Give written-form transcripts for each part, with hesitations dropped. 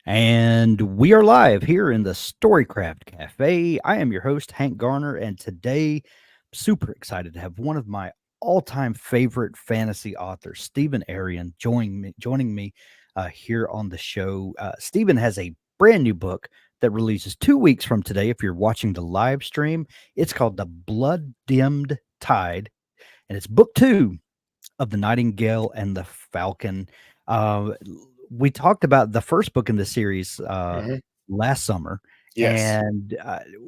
And we are live here in the Storycraft Cafe. I am your host, Hank Garner, and today, super excited to have one of my all-time favorite fantasy authors, Stephen Aryan, joining me here on the show. Stephen has a brand new book that releases 2 weeks from today. If you're watching the live stream, it's called The Blood Dimmed Tide, and it's book 2 of The Nightingale and the Falcon. Uh, we talked about the first book in the series Mhm. last summer, Yes. and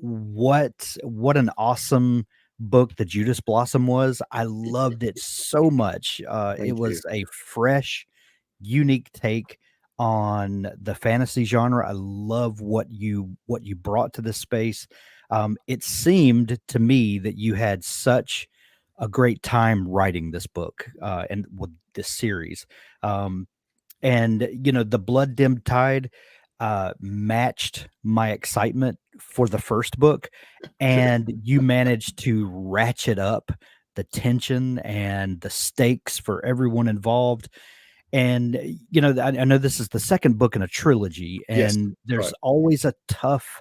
what an awesome book the Judas Blossom was. I loved it so much. It Thank you. was a fresh, unique take on the fantasy genre. I love what you brought to this space. It seemed to me that you had such a great time writing this book and with this series. Um, and the Blood Dimmed Tide matched my excitement for the first book, Okay. and you managed to ratchet up the tension and the stakes for everyone involved. And I know this is the second book in a trilogy, Yes. and there's Right. always a tough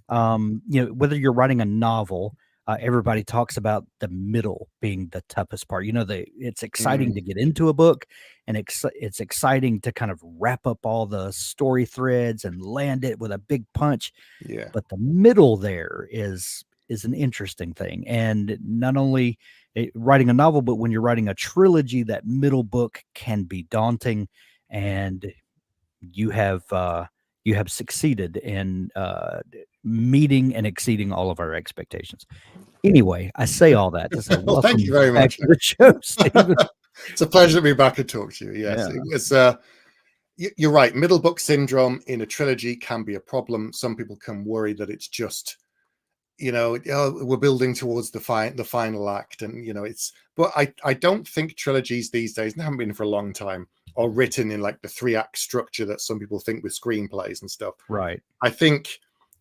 whether you're writing a novel, everybody talks about the middle being the toughest part. It's exciting Mm, to get into a book, and it's exciting to kind of wrap up all the story threads and land it with a big punch. yeah. But the middle there is an interesting thing, and not only writing a novel, but when you're writing a trilogy, that middle book can be daunting, and you have uh, you have succeeded in meeting and exceeding all of our expectations. Anyway, I say all that to say Well, thank you welcome very back much. to the show, Stephen. It's a pleasure to be back and talk to you. Yes, Yeah, it was. You're right. Middle book syndrome in a trilogy can be a problem. Some people can worry that it's just, oh, we're building towards the final act, and it's. But I don't think trilogies these days, and haven't been for a long time, are written in like the 3-act structure that some people think with screenplays and stuff. right. I think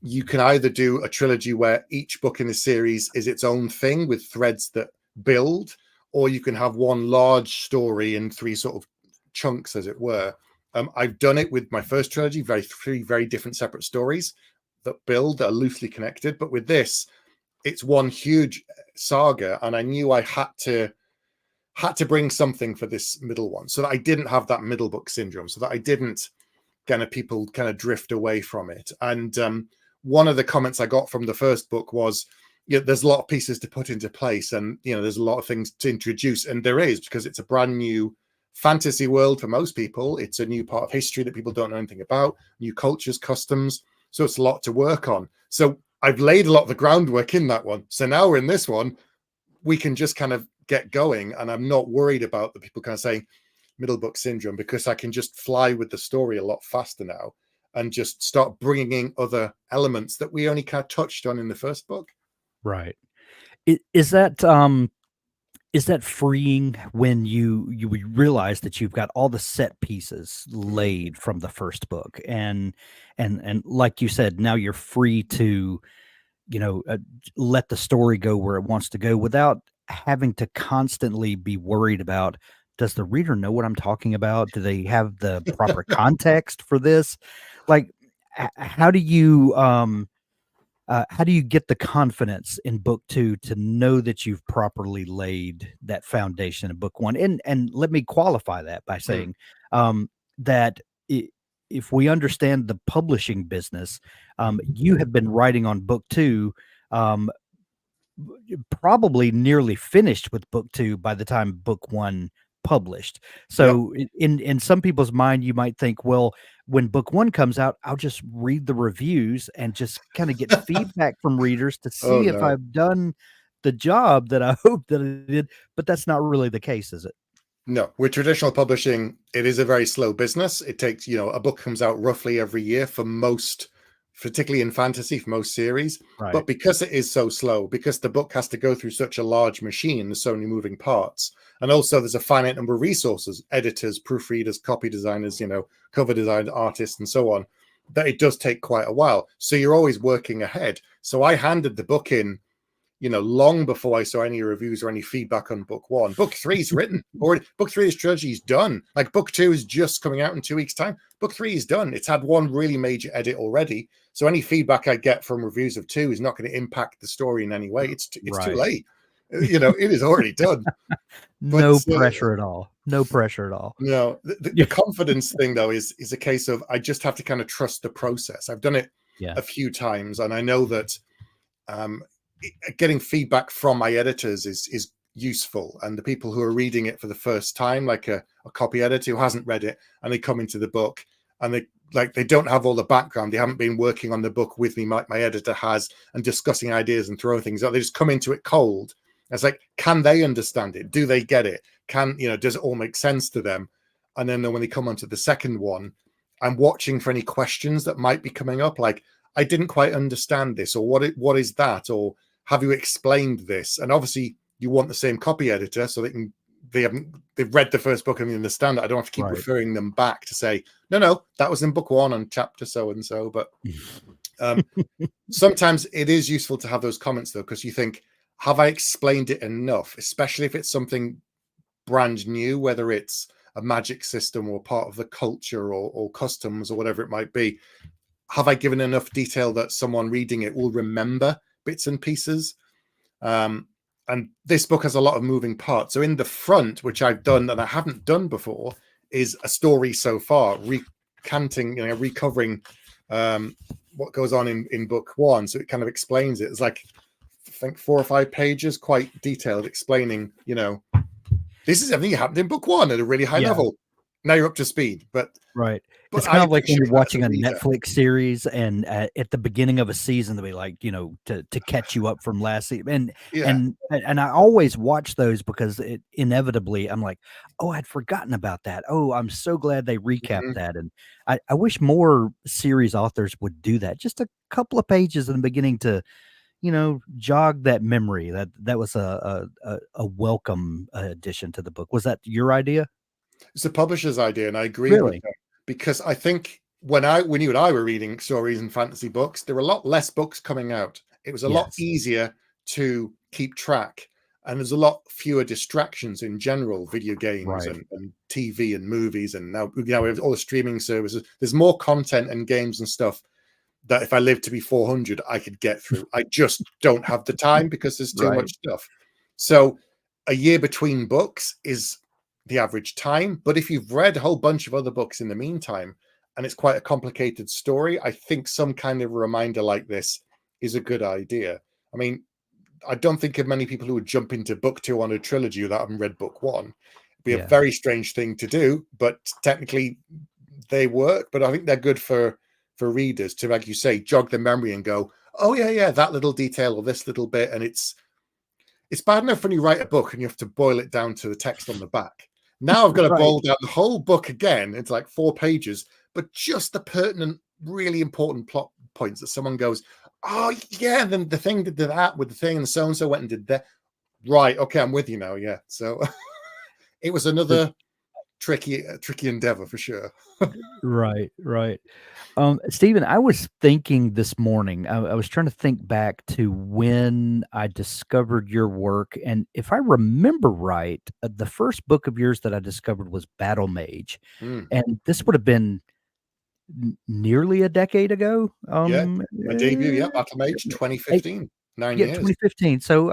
you can either do a trilogy where each book in the series is its own thing with threads that build, or you can have one large story in 3 sort of chunks, as it were. I've done it with my first trilogy, 3 very different separate stories that build, that are loosely connected. But with this, it's one huge saga, and I knew I had to bring something for this middle one, so that I didn't have that middle book syndrome, so that I didn't kind of people kind of drift away from it. And one of the comments I got from the first book was, there's a lot of pieces to put into place, and there's a lot of things to introduce, and there is, because it's a brand new fantasy world for most people. It's a new part of history that people don't know anything about, new cultures, customs, so it's a lot to work on. So I've laid a lot of the groundwork in that one, so now we're in this one, we can just kind of get going, and I'm not worried about the people kind of saying middle book syndrome, because I can just fly with the story a lot faster now and just start bringing in other elements that we only kind of touched on in the first book. Right. Is that freeing when you realize that you've got all the set pieces Mm. laid from the first book, and like you said, now you're free to let the story go where it wants to go without having to constantly be worried about, does the reader know what I'm talking about? Do they have the proper context for this? Like, how do you get the confidence in book 2 to know that you've properly laid that foundation in book 1? And let me qualify that by Mm. saying that if we understand the publishing business, you have been writing on book 2, um, probably nearly finished with book 2 by the time book 1 published. Yep. So in some people's mind, you might think, well, when book 1 comes out, I'll just read the reviews and just kind of get feedback from readers to Oh see if no. I've done the job that I hope that I did. But that's not really the case, is it? No, with traditional publishing, it is a very slow business. It takes, a book comes out roughly every year for most, particularly in fantasy, for most series. Right. But because it is so slow, because the book has to go through such a large machine, there's so many moving parts. And also there's a finite number of resources, editors, proofreaders, copy designers, cover design artists, and so on, that it does take quite a while. So you're always working ahead. So I handed the book in long before I saw any reviews or any feedback on book one. Book three is written, or book three, this trilogy is done. Like book two is just coming out in 2 weeks' time. Book three is done. It's had one really major edit already. So any feedback I get from reviews of two is not going to impact the story in any way. It's too late. It is already done. No pressure at all. No pressure at all. No, the confidence thing though is a case of I just have to kind of trust the process. I've done it a few times, and I know that getting feedback from my editors is useful, and the people who are reading it for the first time, like a copy editor who hasn't read it, and they come into the book and they don't have all the background, they haven't been working on the book with me like my editor has and discussing ideas and throwing things out. They just come into it cold. It's like, can they understand it? Do they get it? Does it all make sense to them? And then when they come onto the second one, I'm watching for any questions that might be coming up, like, I didn't quite understand this, or what is that, or have you explained this? And obviously you want the same copy editor so they've read the first book and they understand it. I don't have to keep referring them back to say, no, that was in book one on chapter so and so. But sometimes it is useful to have those comments though, because you think, have I explained it enough? Especially if it's something brand new, whether it's a magic system or part of the culture or customs or whatever it might be. Have I given enough detail that someone reading it will remember bits and pieces? And this book has a lot of moving parts. So in the front, which I've done and I haven't done before, is a story so far, recovering what goes on in book one. So it kind of explains it. It's like, I think 4 or 5 pages, quite detailed, explaining, this is everything that happened in book one at a really high level. Now you're up to speed. But it's kind of like when you're watching a Netflix series, and at the beginning of a season, they'll be like, to catch you up from last season. And I always watch those because inevitably I'm like, oh, I'd forgotten about that. Oh, I'm so glad they recapped that. And I wish more series authors would do that. Just a couple of pages in the beginning to, jog that memory. That was a welcome addition to the book. Was that your idea? It's the publisher's idea, and I agreed with them, because I think when you and I were reading stories and fantasy books, there were a lot less books coming out. It was a lot easier to keep track, and there's a lot fewer distractions in general, video games and TV and movies, and now we have all the streaming services. There's more content and games and stuff that if I lived to be 400, I could get through. I just don't have the time because there's too much stuff. So a year between books is the average time. But if you've read a whole bunch of other books in the meantime, and it's quite a complicated story, I think some kind of reminder like this is a good idea. I mean, I don't think of many people who would jump into book two on a trilogy without having read book one. It'd be a very strange thing to do, but technically they work. But I think they're good for readers to, like you say, jog their memory and go, oh yeah, that little detail or this little bit. And it's bad enough when you write a book and you have to boil it down to the text on the back. Now I've got to boil down the whole book again into like 4 pages, but just the pertinent, really important plot points that someone goes, oh yeah, then the thing did that with the thing, and so went and did that. Right, okay, I'm with you now. Yeah, so it was another tricky endeavor for sure. Right. Stephen, I was thinking this morning, I was trying to think back to when I discovered your work. And if I remember right, the first book of yours that I discovered was Battlemage. And this would have been nearly a decade ago. My debut, Battlemage, 2015, 9 years. 2015. So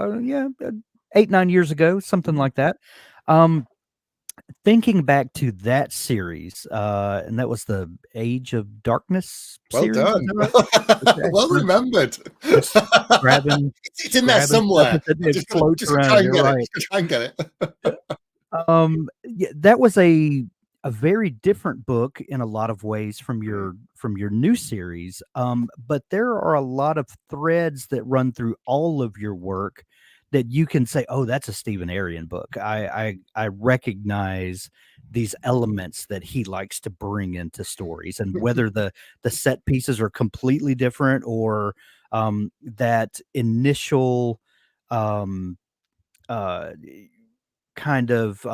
8-9 years ago, something like that. Thinking back to that series, and that was the Age of Darkness series. Well done. Right? Okay. Well remembered. Just grabbing, it's in there somewhere. Just floats around. Try and get it. That was a very different book in a lot of ways from your new series. But there are a lot of threads that run through all of your work that you can say, oh, that's a Stephen Aryan book. I recognize these elements that he likes to bring into stories, and whether the set pieces are completely different or that initial kind of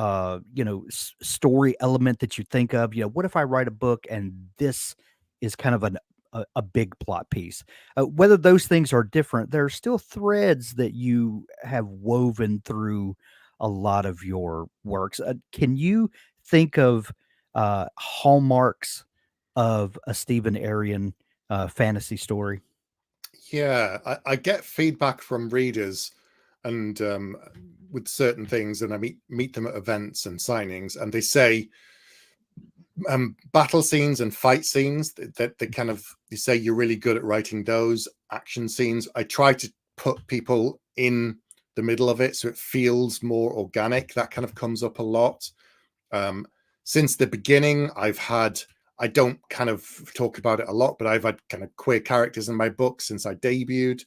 story element that you think of, what if I write a book and this is kind of a big plot piece. Whether those things are different, there are still threads that you have woven through a lot of your works. Can you think of hallmarks of a Stephen Aryan fantasy story? Yeah, I get feedback from readers and with certain things, and I meet them at events and signings, and they say battle scenes and fight scenes that they kind of, they say you're really good at writing those action scenes. I try to put people in the middle of it so it feels more organic. That kind of comes up a lot. Since the beginning, I don't kind of talk about it a lot, but I've had kind of queer characters in my book since I debuted.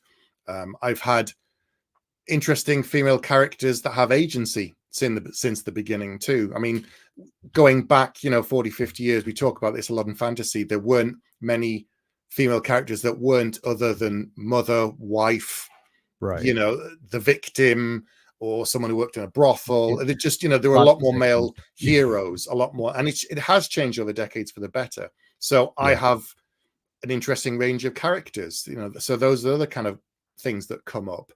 I've had interesting female characters that have agency since the beginning too. I mean, going back, 40, 50 years, we talk about this a lot in fantasy. There weren't many female characters that weren't other than mother, wife, Right. the victim, or someone who worked in a brothel. It just, there were a Lots lot of more victims. male heroes, a lot more, and it has changed over the decades for the better. So I Yeah. have an interesting range of characters, so those are the kind of things that come up.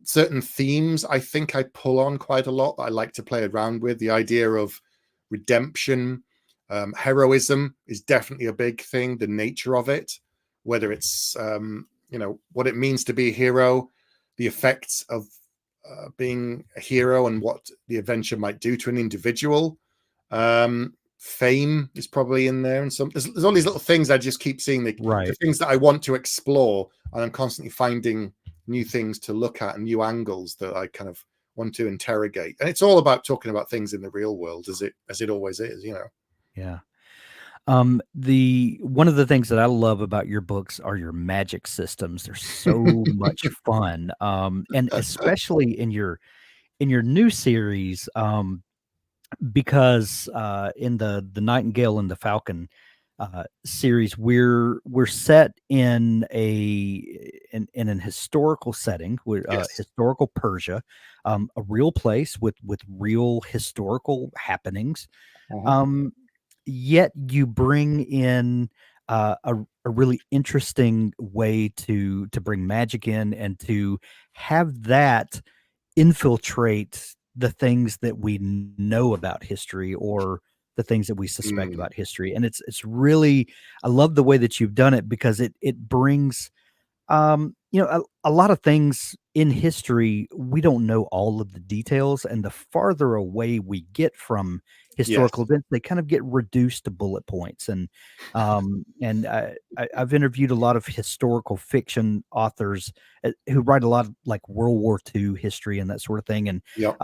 Certain themes I think I pull on quite a lot that I like to play around with. The idea of redemption, heroism is definitely a big thing. The nature of it, whether it's what it means to be a hero, the effects of being a hero, and what the adventure might do to an individual. Fame is probably in there, and there's all these little things I just keep seeing, the things that I want to explore, and I'm constantly finding new things to look at and new angles that I kind of want to interrogate. And it's all about talking about things in the real world, as it always is, Yeah. The one of the things that I love about your books are your magic systems. They're so much fun. And especially in your new series, because in the Nightingale and the Falcon series, we're set in in an historical setting, Yes. historical Persia, a real place with real historical happenings. Um, Yet you bring in a really interesting way to bring magic in and to have that infiltrate the things that we know about history or the things that we suspect Mm, about history. And it's really, I love the way that you've done it because it brings a lot of things in history, we don't know all of the details, and the farther away we get from historical yes. events, they kind of get reduced to bullet points. And I've interviewed a lot of historical fiction authors who write a lot of like World War II history and that sort of thing. And Yep.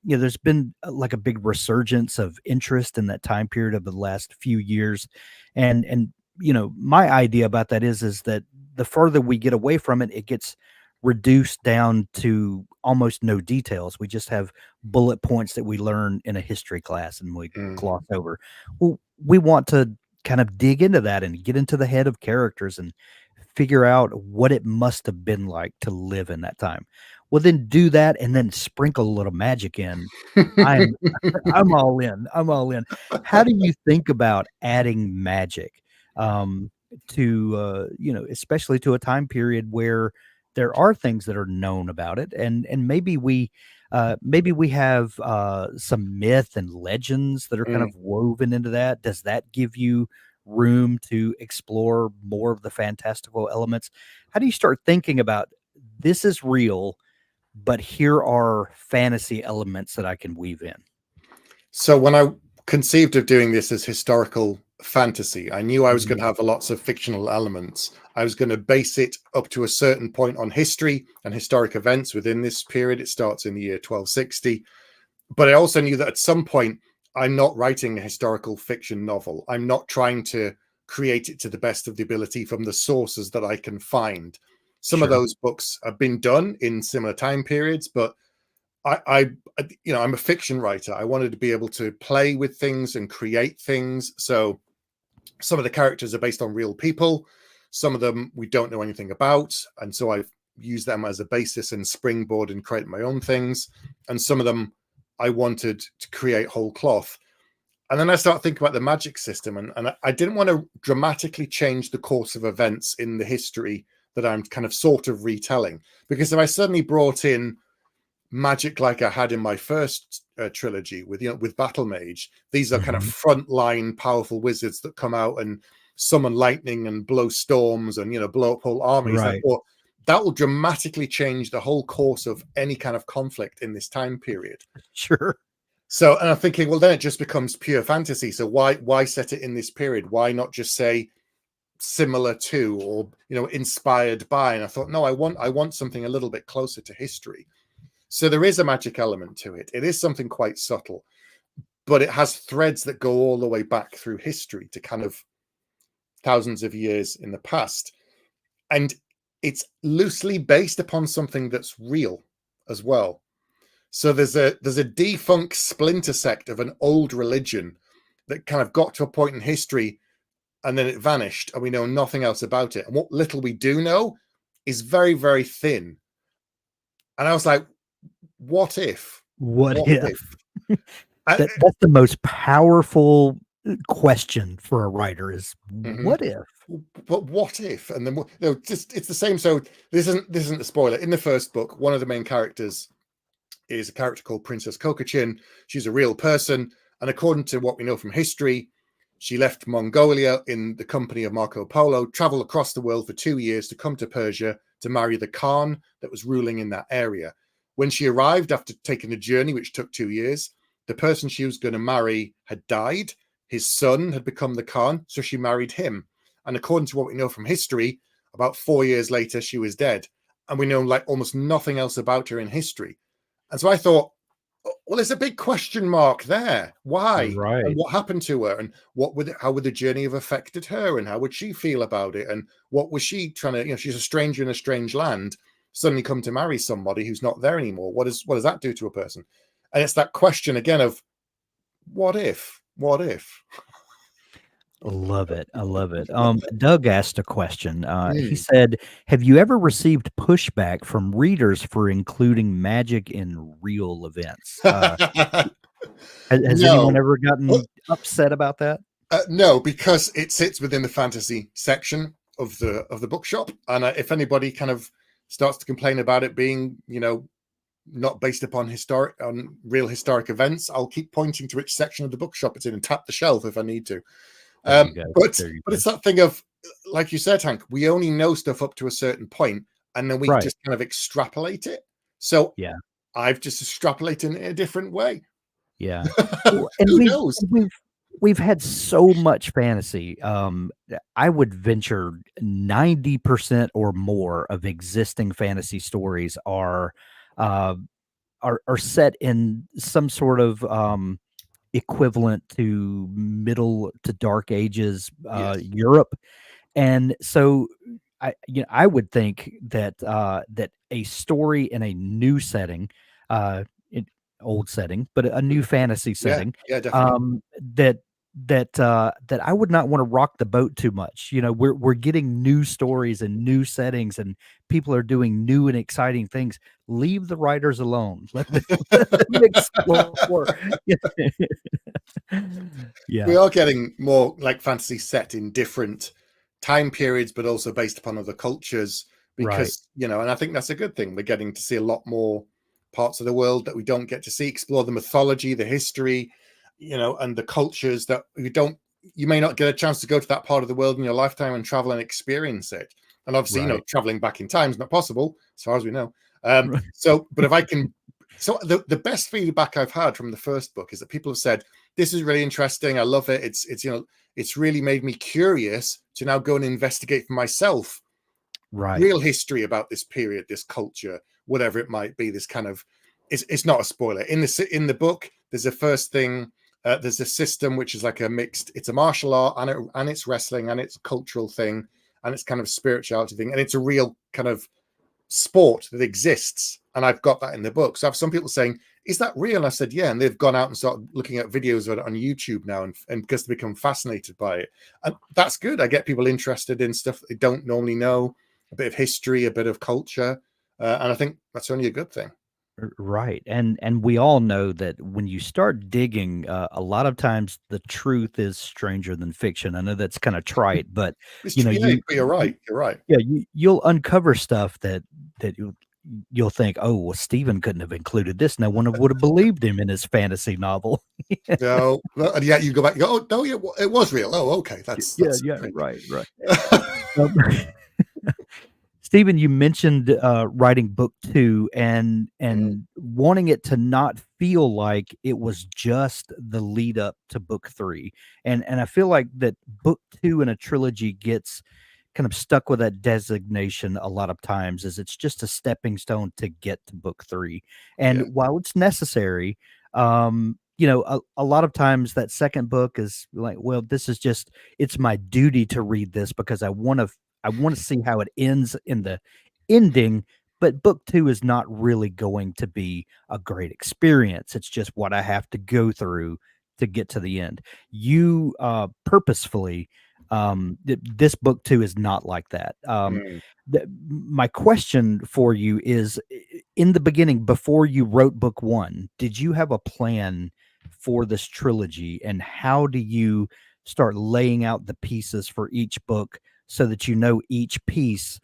there's been like a big resurgence of interest in that time period of the last few years, and my idea about that is that the further we get away from it, it gets reduced down to almost no details. We just have bullet points that we learn in a history class and we Mm. gloss over. Well, we want to kind of dig into that and get into the head of characters and figure out what it must have been like to live in that time. Well, then do that and then sprinkle a little magic in. I'm I'm all in. I'm all in. How do you think about adding magic to especially to a time period where there are things that are known about it, and maybe we have some myth and legends that are kind Mm. of woven into that. Does that give you room to explore more of the fantastical elements? How do you start thinking about this is real, but here are fantasy elements that I can weave in? So when I conceived of doing this as historical fantasy, I knew I was Mhm. going to have lots of fictional elements. I was going to base it up to a certain point on history and historic events within this period. It starts in the year 1260. But I also knew that at some point, I'm not writing a historical fiction novel. I'm not trying to create it to the best of the ability from the sources that I can find. Some of Sure. those books have been done in similar time periods, but I'm a fiction writer. I wanted to be able to play with things and create things. So some of the characters are based on real people. Some of them we don't know anything about, and so I've used them as a basis and springboard and create my own things. And some of them I wanted to create whole cloth. And then I start thinking about the magic system, and I didn't want to dramatically change the course of events in the history that I'm kind of sort of retelling. Because if I suddenly brought in magic like I had in my first trilogy with Battlemage, these are kind of frontline powerful wizards that come out and summon lightning and blow storms and blow up whole armies. Right. I thought that will dramatically change the whole course of any kind of conflict in this time period. Sure. So, and I'm thinking, well, then it just becomes pure fantasy. So why set it in this period? Why not just say similar to, or inspired by? And I thought, no, I want something a little bit closer to history. So there is a magic element to it. It is something quite subtle, but it has threads that go all the way back through history to kind of thousands of years in the past. And it's loosely based upon something that's real as well. So there's a defunct splinter sect of an old religion that kind of got to a point in history and then it vanished and we know nothing else about it. And what little we do know is very, very thin. And I was like, what if? What if? That's the most powerful question for a writer is what if? But what if? And then it's the same. So this isn't a spoiler. In the first book, one of the main characters is a character called Princess Kokachin. She's a real person, and according to what we know from history, she left Mongolia in the company of Marco Polo, traveled across the world for 2 years to come to Persia to marry the Khan that was ruling in that area. When she arrived after taking a journey which took 2 years, the person she was going to marry had died. His son had become the Khan, so she married him. And according to what we know from history, about 4 years later, she was dead. And we know like almost nothing else about her in history. And so I thought, well, there's a big question mark there. Why? Right. And what happened to her? And how would the journey have affected her? And how would she feel about it? And what was she trying to, she's a stranger in a strange land, suddenly come to marry somebody who's not there anymore. What does that do to a person? And it's that question again of what if? What if? I love it. Doug asked a question. He said, have you ever received pushback from readers for including magic in real events? Has anyone ever gotten upset about that? No, because it sits within the fantasy section of the bookshop. And if anybody kind of starts to complain about it being, not based upon real historic events, I'll keep pointing to which section of the bookshop it's in and tap the shelf if I need to. But it's that thing of, like you said, Hank, we only know stuff up to a certain point, and then we just kind of extrapolate it. So I've just extrapolated it in a different way. Yeah. And who knows? We've had so much fantasy. I would venture 90% or more of existing fantasy stories are set in some sort of equivalent to middle to dark ages Europe. And so I would think that that a story in a new setting, old setting, but a new fantasy setting, definitely. that I would not want to rock the boat too much. We're getting new stories and new settings, and people are doing new and exciting things. Leave the writers alone. Let them explore. Yeah, we are getting more like fantasy set in different time periods, but also based upon other cultures. Because and I think that's a good thing. We're getting to see a lot more parts of the world that we don't get to see. Explore the mythology, the history, and the cultures that you may not get a chance to go to that part of the world in your lifetime and travel and experience it. And obviously, traveling back in time is not possible as far as we know. So, but if I can, the best feedback I've had from the first book is that people have said, this is really interesting. I love it. It's really made me curious to now go and investigate for myself real history about this period, this culture, whatever it might be. This kind of, it's not a spoiler. In the book, there's a first thing. There's a system which is like a mixed. It's a martial art and it's wrestling and it's a cultural thing and it's kind of spirituality thing and it's a real kind of sport that exists. And I've got that in the book. So I have some people saying, "Is that real?" And I said, "Yeah." And they've gone out and started looking at videos of it on YouTube now, and because they become fascinated by it, and that's good. I get people interested in stuff that they don't normally know, a bit of history, a bit of culture, and I think that's only a good thing. Right. And we all know that when you start digging, a lot of times the truth is stranger than fiction. I know that's kind of trite, but It's you know, true. Yeah, but you're you right. You're right. yeah, you'll uncover stuff that you'll think, oh, well, Stephen couldn't have included this. No one would have believed him in his fantasy novel. No, and yet you go back. You go, oh no, yeah, it was real. Oh, okay, Yeah, that's yeah, great. right, right. Um, Stephen, you mentioned writing book two Mm, and wanting it to not feel like it was just the lead up to book three, and I feel like that book two in a trilogy gets kind of stuck with that designation a lot of times, as it's just a stepping stone to get to book three, and yeah, while it's necessary, you know, a lot of times that second book is like, well, this is just it's my duty to read this because I want to see how it ends in the ending, but book 2 is not really going to be a great experience. It's just what I have to go through to get to the end. You purposefully this book 2 is not like that. mm, My question for you is in the beginning before you wrote book 1, did you have a plan for this trilogy and how do you start laying out the pieces for each book so that you know each piece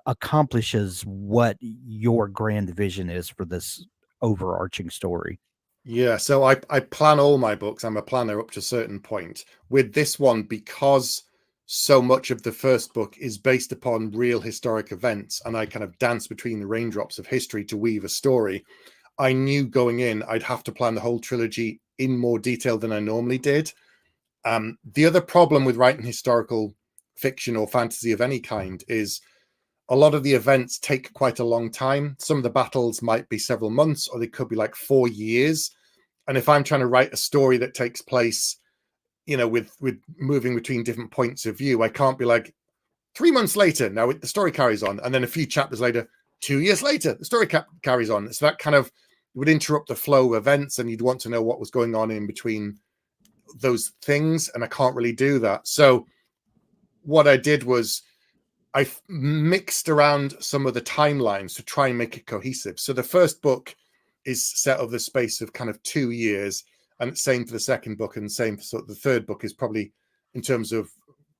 accomplishes what your grand vision is for this overarching story? yeah. So I plan all my books. I'm a planner up to a certain point. With this one, because so much of the first book is based upon real historic events, and I kind of dance between the raindrops of history to weave a story. I knew going in I'd have to plan the whole trilogy in more detail than I normally did. The other problem with writing historical fiction or fantasy of any kind is a lot of the events take quite a long time. Some of the battles might be several months, or they could be like 4 years. And if I'm trying to write a story that takes place, you know, with moving between different points of view, I can't be like 3 months later. Now the story carries on, and then a few chapters later, 2 years later, the story carries on. So that kind of would interrupt the flow of events, and you'd want to know what was going on in between those things, and I can't really do that. So what I did was I mixed around some of the timelines to try and make it cohesive. So the first book is set over the space of kind of 2 years, and same for the second book, and same for sort of the third book is probably in terms of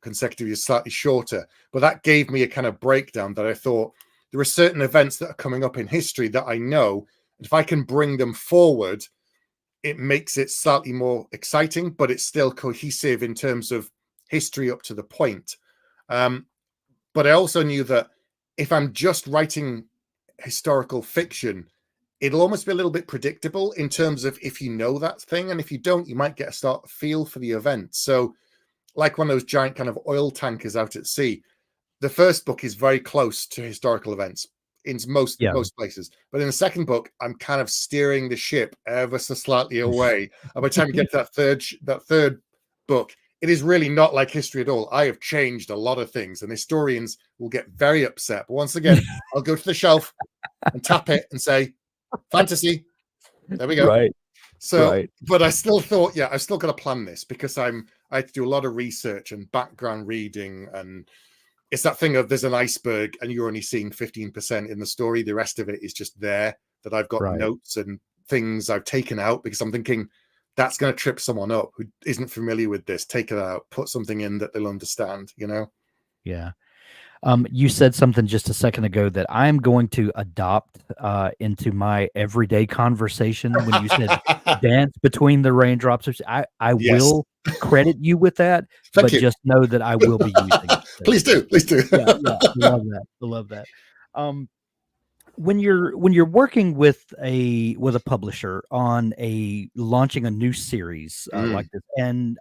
consecutive is slightly shorter. But that gave me a kind of breakdown that I thought there are certain events that are coming up in history that I know, if I can bring them forward, it makes it slightly more exciting, but it's still cohesive in terms of history up to the point. Um, but I also knew that if I'm just writing historical fiction, it'll almost be a little bit predictable in terms of if you know that thing, and if you don't, you might get a start feel for the event. So, like one of those giant kind of oil tankers out at sea, the first book is very close to historical events in Yeah. most places, but in the second book, I'm kind of steering the ship ever so slightly away. And by the time you get to that third book, it is really not like history at all. I have changed a lot of things, and historians will get very upset. But once again, I'll go to the shelf and tap it and say, fantasy. There we go. Right, So, right. but I still thought, yeah, I've still got to plan this because I had to do a lot of research and background reading, and it's that thing of there's an iceberg and you're only seeing 15% in the story. The rest of it is just there that I've got Right. notes and things I've taken out because I'm thinking that's going to trip someone up who isn't familiar with this. Take it out, put something in that they'll understand, you know? Yeah. You said something just a second ago that I'm going to adopt into my everyday conversation when you said dance between the raindrops. I Yes. will credit you with that, Thank but you. just know that I will be using it. So, Please do. Please do. yeah, yeah, I love that. I love that. Um, when you're working with a publisher on a launching a new series like this, and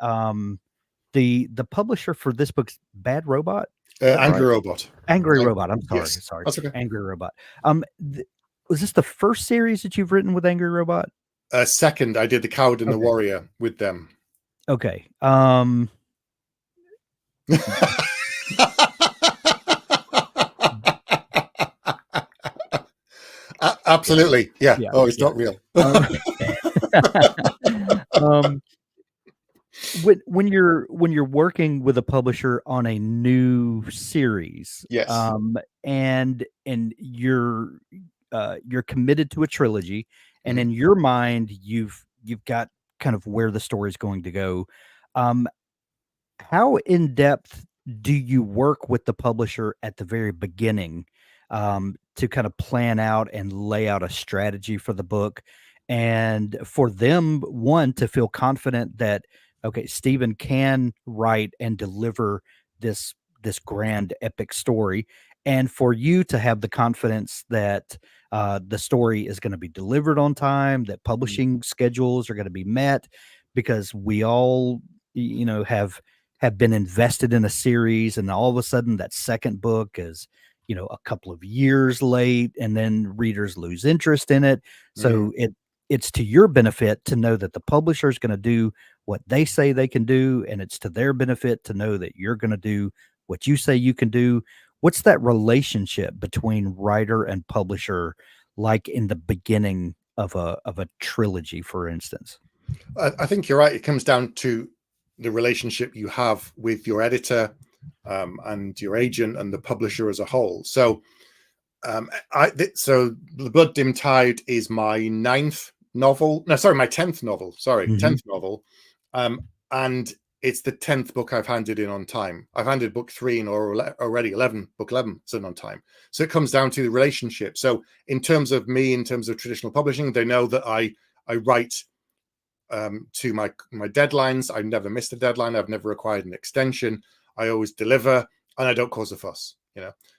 the publisher for this book's Bad Robot, is that Angry right? Robot. Angry Robot, I'm sorry, Yes. sorry. That's okay. Angry Robot. Th Was this the first series that you've written with Angry Robot? Second, I did The Coward and the Okay, Warrior with them. okay, yeah, Absolutely. Yeah. yeah, Oh, it's yeah. not real. Um, um, when you're working with a publisher on a new series, Yes. and you're you're committed to a trilogy, and Mhm. in your mind, you've got kind of where the story is going to go. Um, how in depth do you work with the publisher at the very beginning, to kind of plan out and lay out a strategy for the book, and for them, one, to feel confident that okay, Stephen can write and deliver this grand epic story, and for you to have the confidence that the story is going to be delivered on time, that Mhm. publishing schedules are going to be met, because we all have been invested in a series, and all of a sudden that second book is a couple of years late, and then readers lose interest in it. Mhm. So it's to your benefit to know that the publisher is going to do what they say they can do, and it's to their benefit to know that you're going to do what you say you can do. What's that relationship between writer and publisher like in the beginning of a trilogy, for instance? I think you're right. It comes down to the relationship you have with your editor, and your agent and the publisher as a whole. So, so The Blood Dim Tide is my ninth novel. No, sorry, my 10th novel. Sorry, Mhm. 10th novel. And it's the 10th book I've handed in on time. I've handed book 3 in already 11, book 11 is in on time. So it comes down to the relationship. So in terms of me, in terms of traditional publishing, they know that I write to my deadlines. I've never missed a deadline. I've never required an extension. I always deliver, and I don't cause a fuss.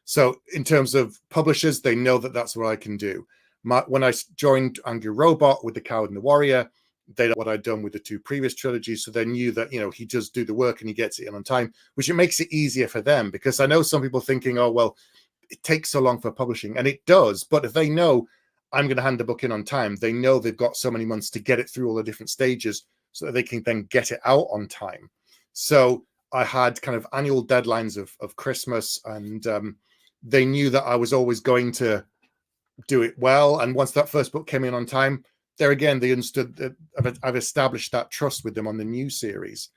So in terms of publishers, they know that that's what I can do. When I joined Angry Robot with The Coward and the Warrior, they know what I'd done with the 2 previous trilogies, so they knew that he does do the work and he gets it in on time, which it makes it easier for them. Because I know some people thinking, oh well, it takes so long for publishing, and it does. But if they know I'm going to hand the book in on time, they know they've got so many months to get it through all the different stages so that they can then get it out on time. So I had kind of annual deadlines of Christmas, and they knew that I was always going to do it well. And once that first book came in on time, there again, they understood that I've established that trust with them on the new series.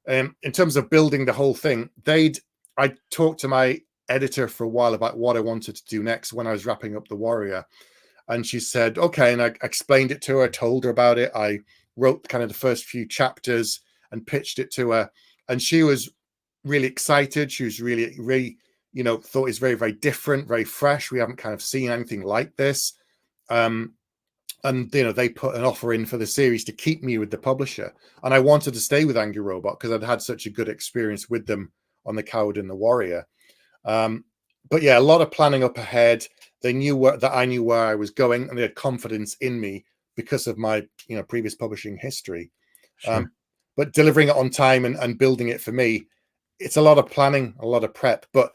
In terms of building the whole thing, I talked to my editor for a while about what I wanted to do next when I was wrapping up The Warrior. And she said, okay. And I explained it to her, told her about it. I wrote kind of the first few chapters and pitched it to her. And she was really excited. She was really, really, thought it's very, very different, very fresh. We haven't kind of seen anything like this. And they put an offer in for the series to keep me with the publisher. And I wanted to stay with Angry Robot because I'd had such a good experience with them on The Coward and the Warrior. But yeah, a lot of planning up ahead. They knew that I knew where I was going, and they had confidence in me because of my previous publishing history. Sure. But delivering it on time and building it for me, it's a lot of planning, a lot of prep. But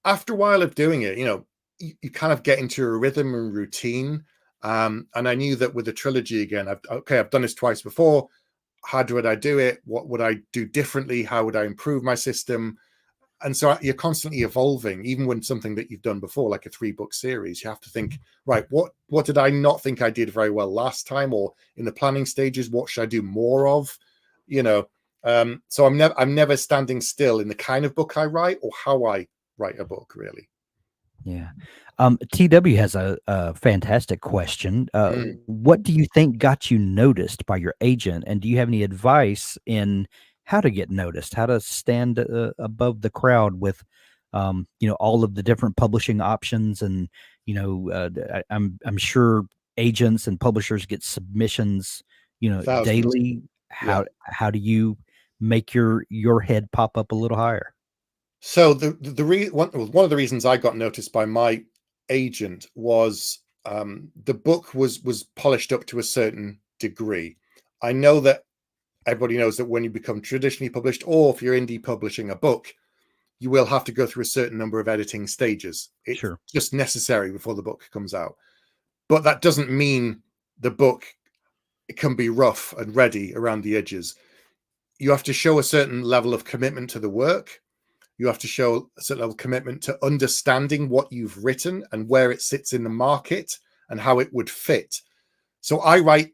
after a while of doing it, you kind of get into a rhythm and routine. And I knew that with the trilogy again, I've done this twice before. How would I do it? What would I do differently? How would I improve my system? And so you're constantly evolving, even when something that you've done before, like a 3-book series, you have to think, right, what did I not think I did very well last time, or in the planning stages, what should I do more of? So I'm never standing still in the kind of book I write or how I write a book, really. Yeah. TW has a fantastic question. Mm. What do you think got you noticed by your agent? And do you have any advice in how to get noticed, how to stand above the crowd with, all of the different publishing options? And, I'm sure agents and publishers get submissions, Thousands. daily. Yeah. How do you make your head pop up a little higher? So one of the reasons I got noticed by my agent was, the book was polished up to a certain degree. I know that everybody knows that when you become traditionally published, or if you're indie publishing a book, you will have to go through a certain number of editing stages. It's Sure. just necessary before the book comes out. But that doesn't mean the book can be rough and ready around the edges. You have to show a certain level of commitment to the work. You have to show a certain level of commitment to understanding what you've written and where it sits in the market and how it would fit. So I write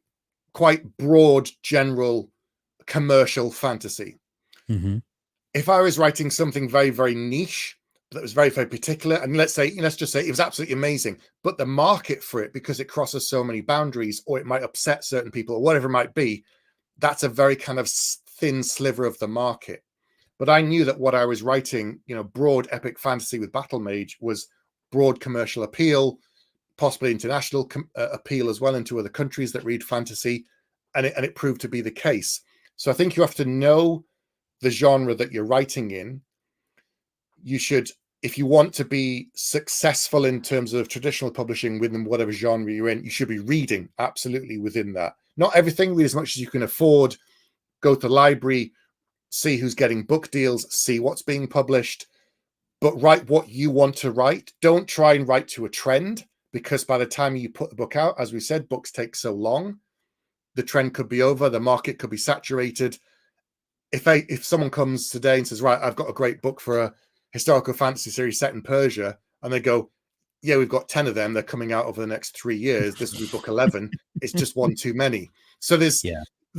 quite broad, general, commercial fantasy. Hmm. If I was writing something very, very niche, that was very, very particular. And let's just say it was absolutely amazing. But the market for it, because it crosses so many boundaries, or it might upset certain people, or whatever it might be, that's a very kind of thin sliver of the market. But I knew that what I was writing, broad epic fantasy with Battlemage, was broad commercial appeal, possibly international appeal as well into other countries that read fantasy. And it proved to be the case. So I think you have to know the genre that you're writing in. You should, if you want to be successful in terms of traditional publishing within whatever genre you're in, you should be reading absolutely within that. Not everything, read as much as you can afford, go to the library, see who's getting book deals, see what's being published, but write what you want to write. Don't try and write to a trend, because by the time you put the book out, as we said, books take so long. The trend could be over, the market could be saturated. If someone comes today and says, right, I've got a great book for a historical fantasy series set in Persia, and they go, yeah, we've got 10 of them, they're coming out over the next 3 years, this will be book 11, it's just one too many. So there's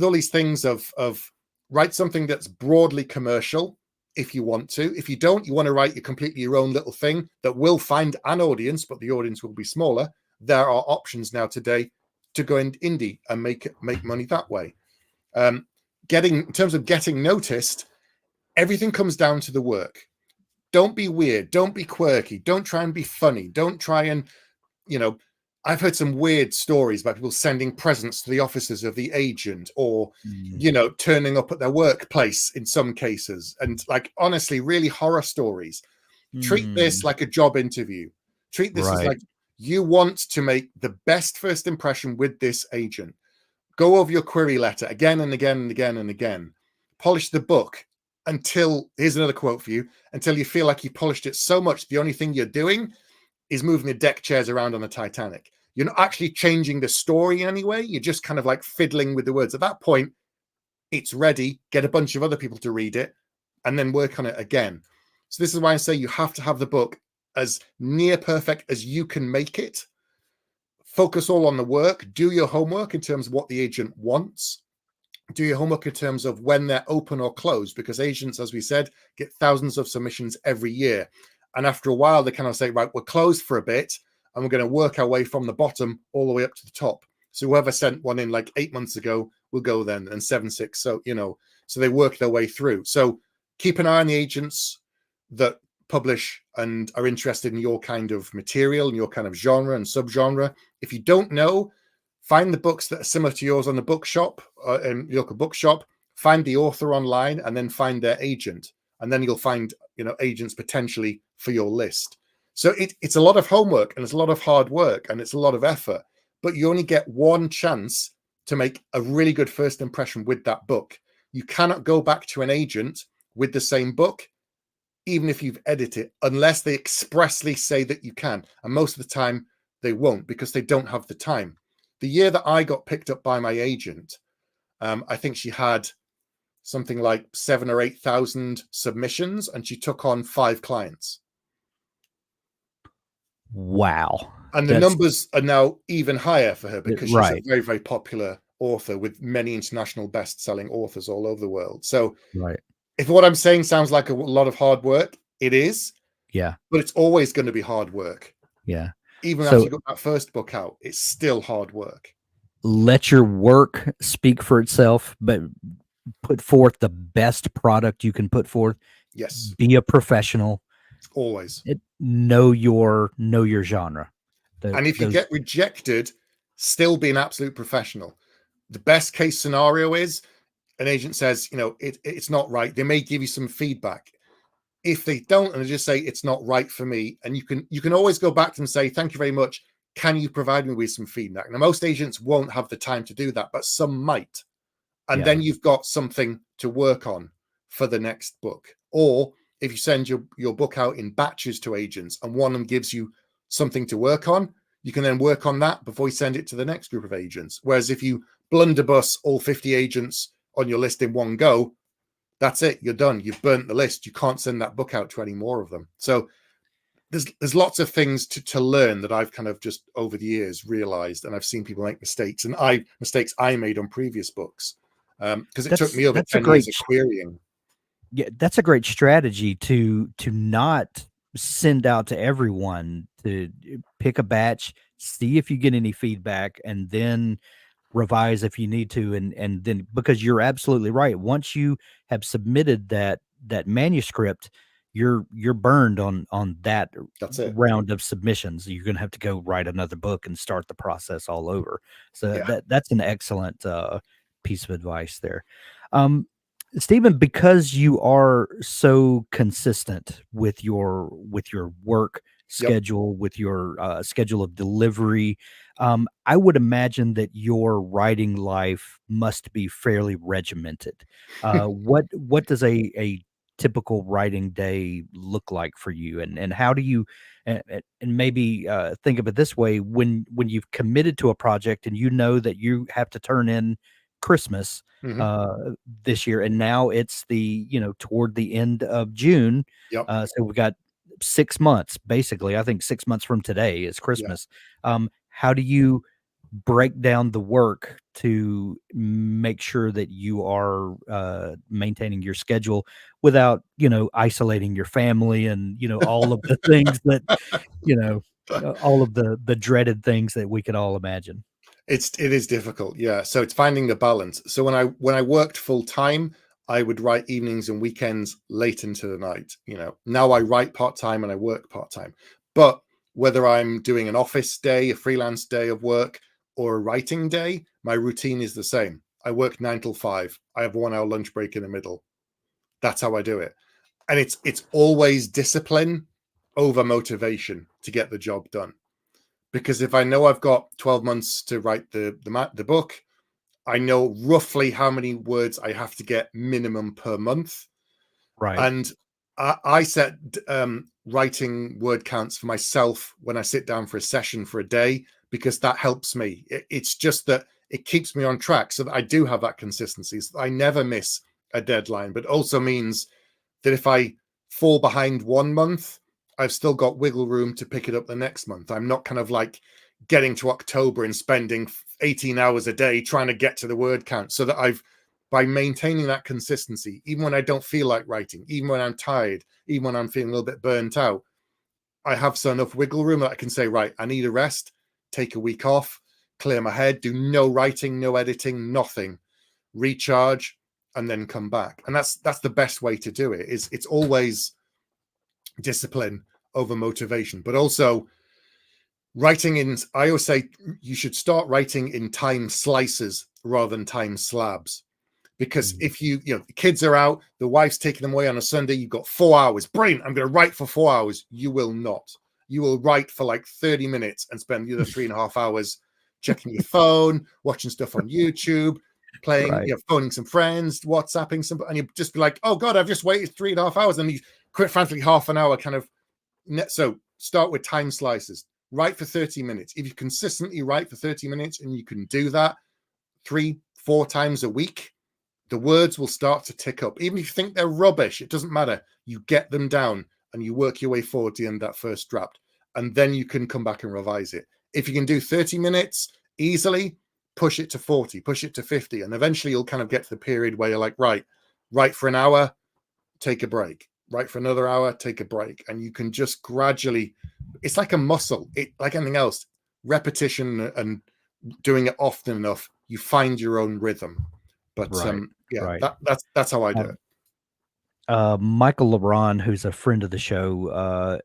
all these things of write something that's broadly commercial if you want to. If you don't, you want to write completely your own little thing that will find an audience, but the audience will be smaller. There are options now today to go in indie and make money that way. In terms of getting noticed, everything comes down to the work. Don't be weird. Don't be quirky. Don't try and be funny. Don't try and, I've heard some weird stories about people sending presents to the offices of the agent, or, turning up at their workplace in some cases. And honestly, really horror stories. Treat this like a job interview. Treat this as like, you want to make the best first impression with this agent. Go over your query letter again and again and again and again. Polish the book until, here's another quote for you, until you feel like you polished it so much, the only thing you're doing is moving the deck chairs around on the Titanic. You're not actually changing the story in any way. You're just kind of like fiddling with the words. At that point, it's ready. Get a bunch of other people to read it and then work on it again. So this is why I say you have to have the book as near perfect as you can make it. Focus all on the work. Do your homework in terms of what the agent wants. Do your homework in terms of when they're open or closed, because agents, as we said, get thousands of submissions every year. And after a while, they kind of say, right, we're closed for a bit, and we're going to work our way from the bottom all the way up to the top. So whoever sent one in like 8 months ago will go then, and 7, 6. So, so they work their way through. So keep an eye on the agents that publish and are interested in your kind of material and your kind of genre and subgenre. If you don't know, find the books that are similar to yours on the bookshop, in your local bookshop, find the author online, and then find their agent. And then you'll find, agents potentially for your list. So it's a lot of homework, and it's a lot of hard work, and it's a lot of effort, but you only get one chance to make a really good first impression with that book. You cannot go back to an agent with the same book, even if you've edited it, unless they expressly say that you can. And most of the time they won't, because they don't have the time. The year that I got picked up by my agent, I think she had something like 7,000 or 8,000 submissions, and she took on 5 clients. Wow. And the numbers are now even higher for her, because she's a very, very popular author with many international best-selling authors all over the world. So if what I'm saying sounds like a lot of hard work, it is. Yeah. But it's always going to be hard work. Yeah. Even after you got that first book out, it's still hard work. Let your work speak for itself, but put forth the best product you can put forth. Yes. Be a professional. Always. Know your genre. And if you get rejected, still be an absolute professional. The best case scenario is an agent says, it's not right. They may give you some feedback. If they don't, and they just say it's not right for me, and you can always go back to them and say, thank you very much. Can you provide me with some feedback? Now, most agents won't have the time to do that, but some might. And then you've got something to work on for the next book. Or if you send your book out in batches to agents, and one of them gives you something to work on, you can then work on that before you send it to the next group of agents. Whereas if you blunderbuss all 50 agents on your list in one go, that's it. You're done. You've burnt the list. You can't send that book out to any more of them. So there's lots of things to learn that I've kind of just over the years realized, and I've seen people make mistakes, and mistakes I made on previous books, because it took me over 10 years of querying. Yeah, that's a great strategy to not send out to everyone to pick a batch, see if you get any feedback, and then revise if you need to. And then, because you're absolutely right, once you have submitted that manuscript, you're burned on that That's it. round of submissions. You're going to have to go write another book and start the process all over. So Yeah. that's an excellent piece of advice there. um Stephen, because you are so consistent with your work Yep. schedule, with your schedule of delivery, I would imagine that your writing life must be fairly regimented. What does a typical writing day look like for you, and how do you, and maybe think of it this way: when you've committed to a project and you know that you have to turn in Christmas Hmm. uh, this year, and now it's toward the end of June, Yep. so we've got 6 months basically. I think 6 months from today is Yeah. Christmas. How do you break down the work to make sure that you are maintaining your schedule without isolating your family and all of the things that you know all of the dreaded things that we could all imagine? It is difficult, yeah. So it's finding the balance. So when I worked full time, I would write evenings and weekends late into the night. Now I write part time and I work part time. But whether I'm doing an office day, a freelance day of work, or a writing day, my routine is the same. I work 9 till 5. I have 1 hour lunch break in the middle. That's how I do it. And it's always discipline over motivation to get the job done. Because if I know I've got 12 months to write the book, I know roughly how many words I have to get minimum per month. Right. And I set writing word counts for myself when I sit down for a session for a day, because that helps me. It's just that it keeps me on track so that I do have that consistency. So I never miss a deadline, but also means that if I fall behind 1 month, I've still got wiggle room to pick it up the next month. I'm not kind of like getting to October and spending 18 hours a day trying to get to the word count, so that by maintaining that consistency, even when I don't feel like writing, even when I'm tired, even when I'm feeling a little bit burnt out, I have so enough wiggle room that I can say, right, I need a rest, take a week off, clear my head, do no writing, no editing, nothing, recharge, and then come back. And that's the best way to do it. It's always discipline over motivation, but also writing in, I always say you should start writing in time slices rather than time slabs. Because Mhm. if the kids are out, the wife's taking them away on a Sunday, you've got 4 hours. Brilliant. I'm going to write for 4 hours. You will not. You will write for like 30 minutes and spend the other 3.5 hours checking your phone, watching stuff on YouTube, playing, Right. phoning some friends, WhatsApping some, and you just be like, oh God, I've just waited 3.5 hours. And you quite frankly, half an hour kind of. So start with time slices. Write for 30 minutes. If you consistently write for 30 minutes and you can do that 3-4 times a week, the words will start to tick up. Even if you think they're rubbish, it doesn't matter. You get them down and you work your way forward to the end of that first draft. And then you can come back and revise it. If you can do 30 minutes easily, push it to 40, push it to 50. And eventually you'll kind of get to the period where you're like, right, write for an hour, take a break. Write for another hour, take a break. And you can just gradually, it's like a muscle. Like anything else, repetition and doing it often enough, you find your own rhythm. But Right. yeah, Right. that's how I do Um, it. Michael LeBron, who's a friend of the show,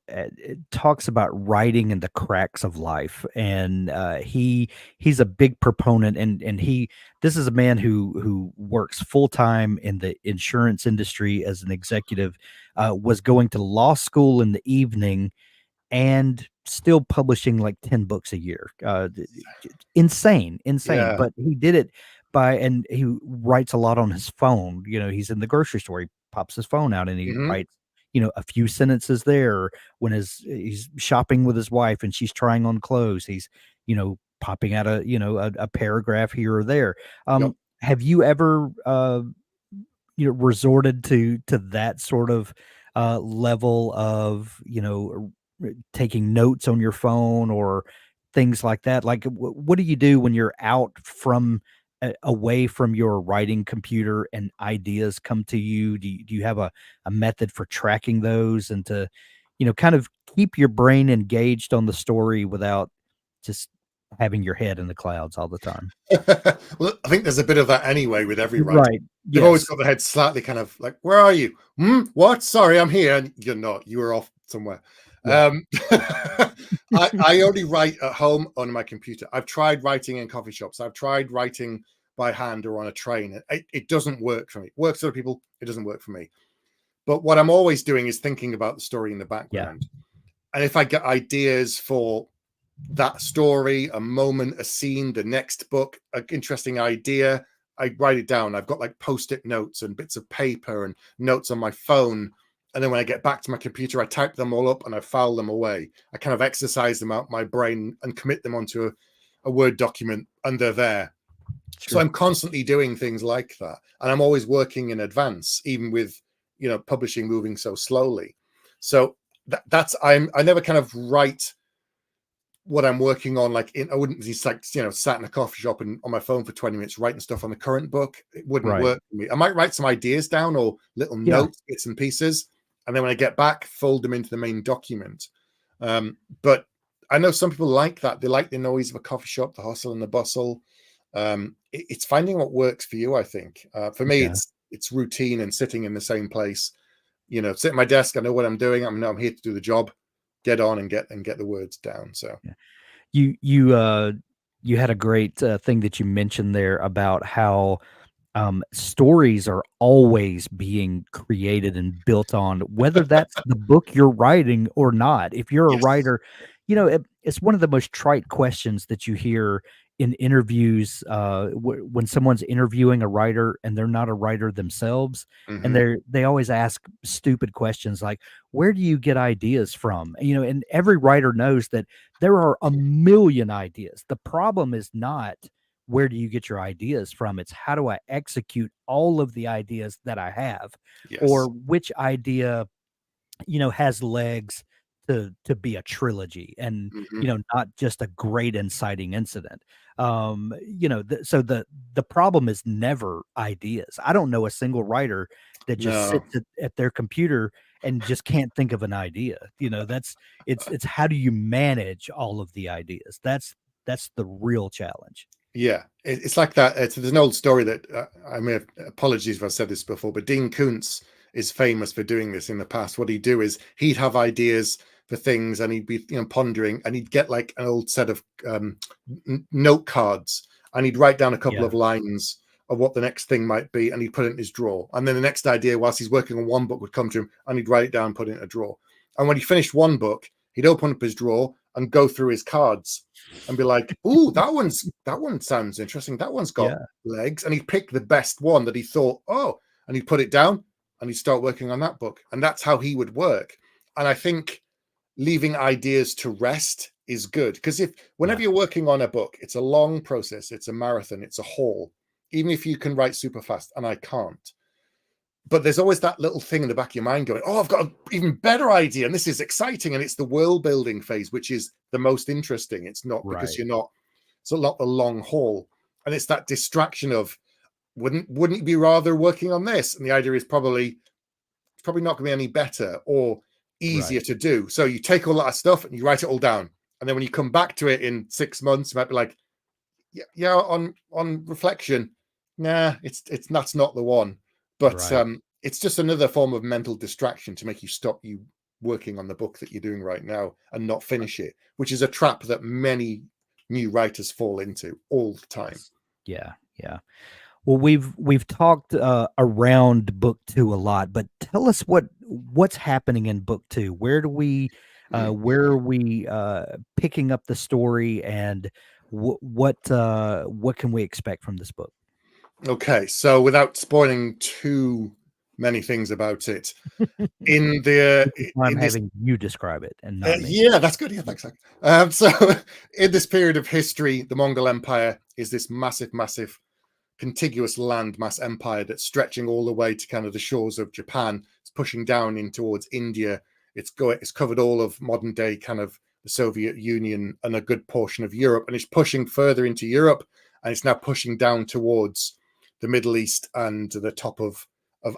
talks about writing in the cracks of life, and he's a big proponent, and this is a man who works full time in the insurance industry as an executive, was going to law school in the evening and still publishing like 10 books a year. Insane, insane. Yeah. But he did it and he writes a lot on his phone. He's in the grocery store, he pops his phone out and he Hmm. writes, a few sentences there. When he's shopping with his wife and she's trying on clothes, he's, popping out a paragraph here or there. Yep. Have you ever resorted to that sort of level of taking notes on your phone or things like that? Like what do you do when you're out from away from your writing computer and ideas come to you? Do you have a method for tracking those and to kind of keep your brain engaged on the story without just having your head in the clouds all the time. Well, I think there's a bit of that anyway with every writer. Right. They've always Yes. got their head slightly kind of like, where are you? What? Sorry, I'm here. And you're not. You were off somewhere. Yeah. I only write at home on my computer. I've tried writing in coffee shops. I've tried writing by hand or on a train. It doesn't work for me. It works for other people. It doesn't work for me. But what I'm always doing is thinking about the story in the background. And if I get ideas for that story, a moment, a scene, the next book, an interesting idea, I write it down. I've got like post-it notes and bits of paper and notes on my phone. And then when I get back to my computer, I type them all up and I file them away. I kind of exercise them out my brain and commit them onto a Word document, and they're there. Sure. So I'm constantly doing things like that. And I'm always working in advance, even with, publishing moving so slowly. So I never kind of write what I'm working on, I wouldn't just sat in a coffee shop and on my phone for 20 minutes writing stuff on the current book. It wouldn't work for me. I might write some ideas down or little notes, bits and pieces, and then when I get back, fold them into the main document. But I know some people like that. They like the noise of a coffee shop, the hustle and the bustle. It's finding what works for you, I think. For me, it's routine and sitting in the same place. Sit at my desk. I know what I'm doing. I'm here to do the job. Get on and get the words down. So you had a great thing that you mentioned there about how stories are always being created and built on, whether that's the book you're writing or not. If you're a writer, it's one of the most trite questions that you hear in interviews when someone's interviewing a writer and they're not a writer themselves. And they always ask stupid questions like, where do you get ideas from? And every writer knows that there are a million ideas. The problem is not where do you get your ideas from? It's how do I execute all of the ideas that I have, or which idea, has legs to be a trilogy and, not just a great inciting incident. So the problem is never ideas. I don't know a single writer that just sits at their computer and just can't think of an idea. It's how do you manage all of the ideas? That's the real challenge. Yeah, it's like that. There's an old story that I may have, apologies if I've said this before, but Dean Koontz is famous for doing this in the past. What he'd do is he'd have ideas for things and he'd be pondering, and he'd get like an old set of note cards and he'd write down a couple of lines of what the next thing might be, and he'd put it in his drawer. And then the next idea whilst he's working on one book would come to him and he'd write it down, put it in a drawer. And when he finished one book, he'd open up his drawer and go through his cards and be like, "Ooh, that one sounds interesting. That one's got legs." And he'd pick the best one that he thought, and he'd put it down and he'd start working on that book. And that's how he would work. And I think leaving ideas to rest is good, because whenever you're working on a book, it's a long process. It's a marathon. It's a haul. Even if you can write super fast, and I can't. But there's always that little thing in the back of your mind going, I've got an even better idea. And this is exciting. And it's the world building phase, which is the most interesting. It's not because it's not the long haul. And it's that distraction of, wouldn't you be rather working on this? And the idea is probably not going to be any better or easier to do. So you take all that stuff and you write it all down. And then when you come back to it in 6 months, you might be like, on reflection, nah, that's not the one. But it's just another form of mental distraction to make you stop you working on the book that you're doing right now and not finish it, which is a trap that many new writers fall into all the time. Yeah. Well, we've talked around book 2 a lot, but tell us what's happening in book 2. Where are we picking up the story, and what can we expect from this book? Okay, so without spoiling too many things about it, I'm having you describe it and not me. Yeah, that's good. Yeah, thanks. So in this period of history, the Mongol Empire is this massive contiguous landmass empire that's stretching all the way to kind of the shores of Japan. It's pushing down in towards India. It's covered all of modern day kind of the Soviet Union and a good portion of Europe, and it's pushing further into Europe, and it's now pushing down towards the Middle East and the top of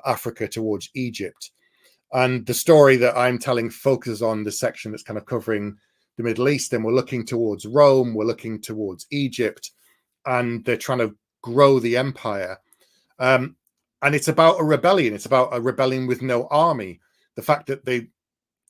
Africa towards Egypt. And the story that I'm telling focuses on the section that's kind of covering the Middle East, and we're looking towards Rome, we're looking towards Egypt, and they're trying to grow the empire. And it's about a rebellion. It's about a rebellion with no army. The fact that the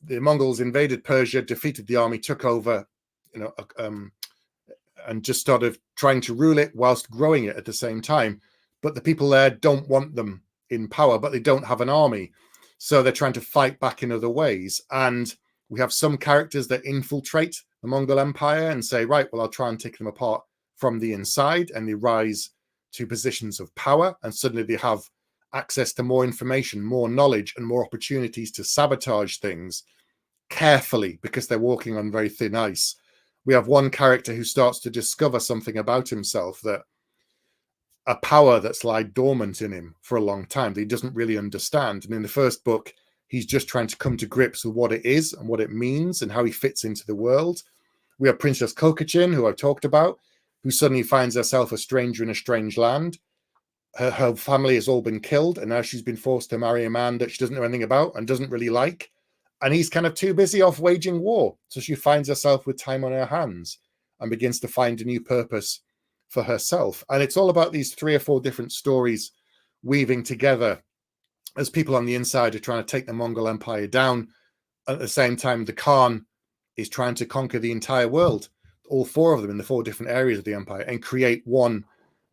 Mongols invaded Persia, defeated the army, took over, and just started trying to rule it whilst growing it at the same time. But the people there don't want them in power, but they don't have an army. So they're trying to fight back in other ways. And we have some characters that infiltrate the Mongol Empire and say, right, well, I'll try and take them apart from the inside. And they rise to positions of power. And suddenly they have access to more information, more knowledge, and more opportunities to sabotage things carefully because they're walking on very thin ice. We have one character who starts to discover something about himself, that a power that's lied dormant in him for a long time that he doesn't really understand. And in the first book, he's just trying to come to grips with what it is and what it means and how he fits into the world. We have Princess Kokachin, who I've talked about, who suddenly finds herself a stranger in a strange land. Her family has all been killed, and now she's been forced to marry a man that she doesn't know anything about and doesn't really like. And he's kind of too busy off waging war. So she finds herself with time on her hands and begins to find a new purpose for herself. And it's all about these 3 or 4 different stories weaving together as people on the inside are trying to take the Mongol Empire down. At the same time, the Khan is trying to conquer the entire world, all 4 of them in the 4 different areas of the empire, and create one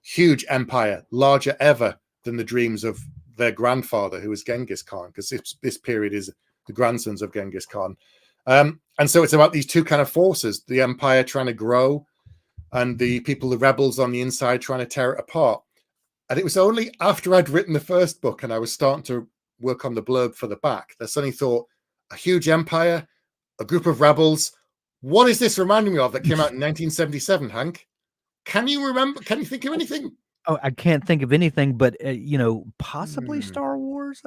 huge empire, larger ever than the dreams of their grandfather, who was Genghis Khan, because this period is the grandsons of Genghis Khan. And so it's about these 2 kind of forces, the empire trying to grow and the people, the rebels on the inside, trying to tear it apart. And it was only after I'd written the first book and I was starting to work on the blurb for the back that I suddenly thought, a huge empire, a group of rebels. What is this reminding me of that came out in 1977, Hank? Can you remember? Can you think of anything? Oh, I can't think of anything, but possibly Star Wars.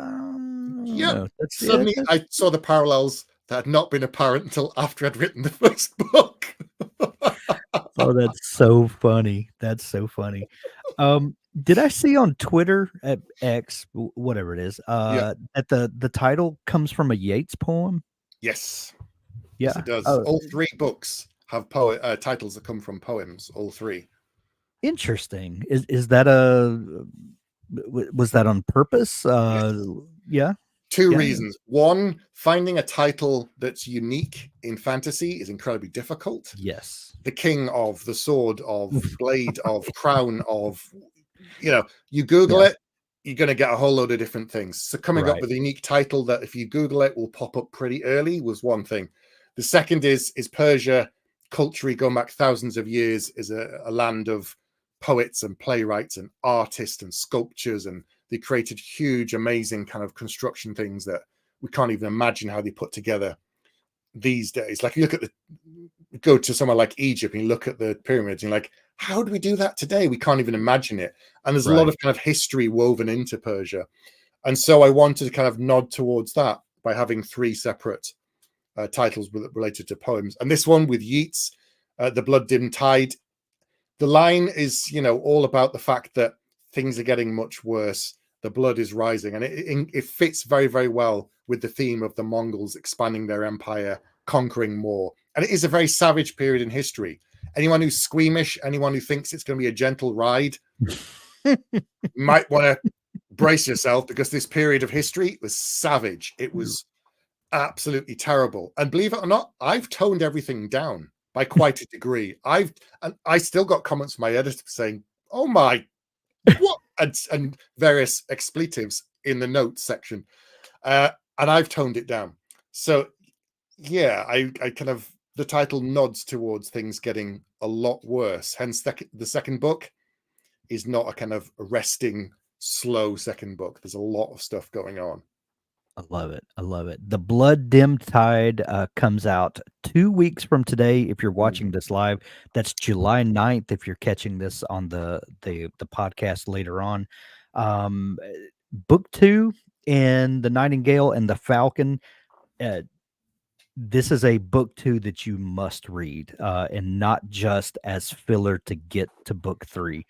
Yeah. Suddenly, I saw the parallels that had not been apparent until after I'd written the first book. Oh, that's so funny. That's so funny. Did I see on Twitter at X, whatever it is, that the title comes from a Yeats poem? Yes. Yeah, yes, it does. All 3 books have titles that come from poems. All 3. Interesting. Is that was that on purpose? Yes. Yeah. 2 reasons. One, finding a title that's unique in fantasy is incredibly difficult. Yes. The king of, the sword of, blade of, crown of, you Google it, you're going to get a whole load of different things. So coming up with a unique title that if you Google it will pop up pretty early was one thing. The second is Persia culturally going back thousands of years is a land of poets and playwrights and artists and sculptures, and they created huge, amazing kind of construction things that we can't even imagine how they put together these days. Like you go to somewhere like Egypt and you look at the pyramids and you're like, how do we do that today? We can't even imagine it. And there's a lot of kind of history woven into Persia. And so I wanted to kind of nod towards that by having 3 separate titles related to poems. And this one with Yeats, The Blood Dim Tide, the line is, all about the fact that things are getting much worse. The blood is rising, and it fits very, very well with the theme of the Mongols expanding their empire, conquering more. And it is a very savage period in history. Anyone who's squeamish, anyone who thinks it's going to be a gentle ride, might want to brace yourself, because this period of history was savage. It was absolutely terrible. And believe it or not, I've toned everything down by quite a degree. I still got comments from my editor saying, "Oh my, what?" and various expletives in the notes section, and I've toned it down. So yeah, I kind of, the title nods towards things getting a lot worse. Hence, the second book is not a kind of resting, slow second book. There's a lot of stuff going on. I love it. I love it. The Blood Dim Tide comes out 2 weeks from today. If you're watching this live, that's July 9th. If you're catching this on the podcast later on, book 2 in The Nightingale and the Falcon. This is a book 2 that you must read, and not just as filler to get to book 3.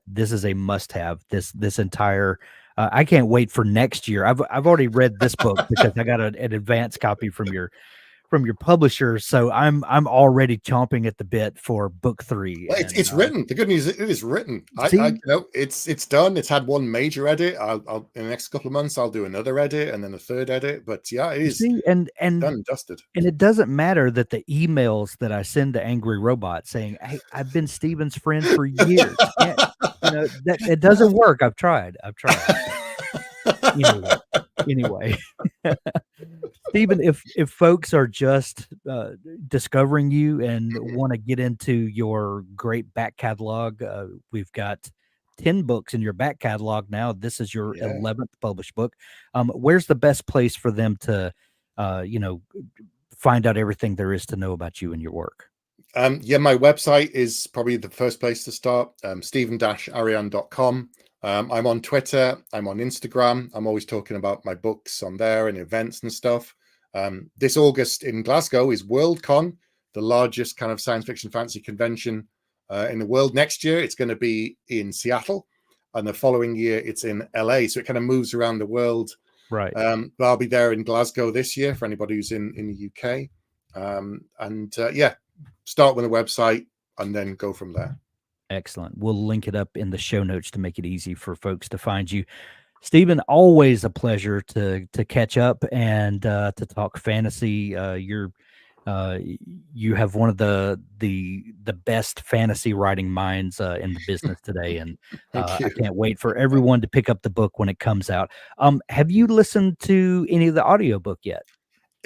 This is a must have. This entire I can't wait for next year. I've already read this book because I got an advance copy from your publisher, so I'm already chomping at the bit for book 3. Well, And it's written. The good news, it is written. see, It's done. It's had one major edit. I'll in the next couple of months I'll do another edit and then a third edit. But yeah, it you is see, done and dusted. and it doesn't matter that the emails that I send to Angry Robot saying, "Hey, I've been Steven's friend for years." Yeah, that it doesn't work. I've tried. I've tried. Anyway, anyway. Stephen, if folks are just discovering you and want to get into your great back catalog, we've got 10 books in your back catalog now. This is your Yeah. 11th published book. Where's the best place for them to, find out everything there is to know about you and your work? Yeah, my website is probably the first place to start. Stephen-Aryan.com. I'm on Twitter. I'm on Instagram. I'm always talking about my books on there and events and stuff. This August in Glasgow is Worldcon, the largest kind of science fiction fantasy convention in the world. Next year, it's going to be in Seattle, and the following year, it's in LA. So it kind of moves around the world. Right. But I'll be there in Glasgow this year for anybody who's in the UK. Yeah, start with a website and then go from there. Excellent. We'll link it up in the show notes to make it easy for folks to find you. Stephen, always a pleasure to catch up and to talk fantasy. You have one of the best fantasy writing minds in the business today, and Thank you. I can't wait for everyone to pick up the book when it comes out. Have you listened to any of the audiobook yet?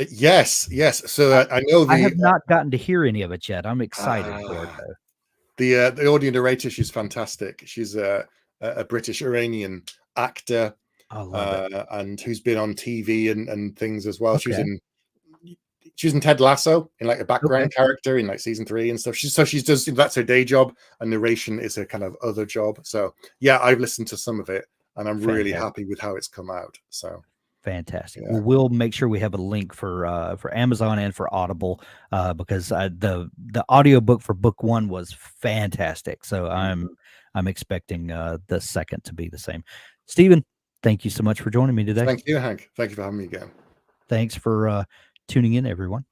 Yes. So I know I have not gotten to hear any of it yet. I'm excited for it though. The audio narrator, she's fantastic. She's a British Iranian actor, I love it. and who's been on TV and things as well. Okay. She was in Ted Lasso in like a background Okay. character in like season 3 and stuff. She does, that's her day job, and narration is her kind of other job. So yeah, I've listened to some of it and I'm really happy with how it's come out. So fantastic. yeah. Well, we'll make sure we have a link for Amazon and for Audible because the audiobook for book 1 was fantastic. So I'm expecting the second to be the same. Stephen, thank you so much for joining me today. Thank you, Hank. Thank you for having me again. Thanks for tuning in, everyone.